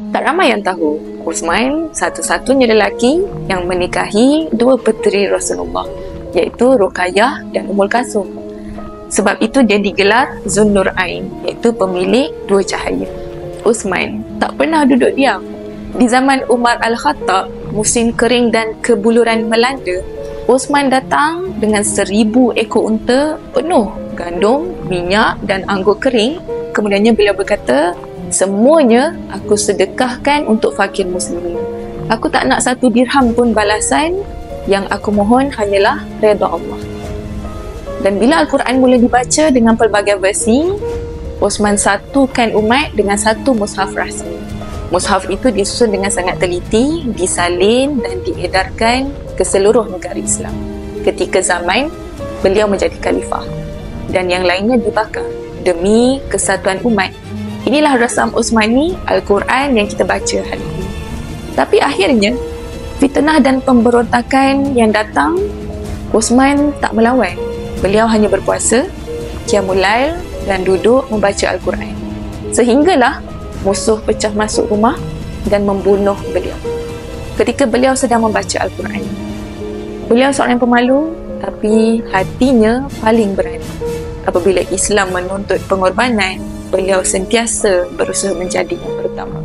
Tak ramai yang tahu, Uthman satu-satunya lelaki yang menikahi dua puteri Rasulullah, iaitu Ruqayyah dan Ummul Kalsum. Sebab itu dia digelar Zunnurain, iaitu pemilik dua cahaya. Uthman tak pernah duduk diam. Di zaman Umar Al-Khattab, musim kering dan kebuluran melanda, Uthman datang dengan 1,000 ekor unta penuh gandum, minyak dan anggur kering. Kemudiannya beliau berkata, semuanya aku sedekahkan untuk fakir muslimin. Aku tak nak 1 dirham pun balasan, yang aku mohon hanyalah redha Allah. Dan bila Al-Quran mula dibaca dengan pelbagai versi, Uthman satukan umat dengan 1 mushaf rasmi. Mushaf itu disusun dengan sangat teliti, disalin dan diedarkan ke seluruh negara Islam ketika zaman beliau menjadi khalifah, dan yang lainnya dibakar demi kesatuan umat. Inilah rasam Uthmani, Al-Quran yang kita baca hari ini. Tapi akhirnya, fitnah dan pemberontakan yang datang, Uthman tak melawan. Beliau hanya berpuasa, qiyamul lail dan duduk membaca Al-Quran. Sehinggalah musuh pecah masuk rumah dan membunuh beliau ketika beliau sedang membaca Al-Quran. Beliau seorang yang pemalu, tapi hatinya paling berani. Apabila Islam menuntut pengorbanan, beliau sentiasa berusaha menjadi yang pertama.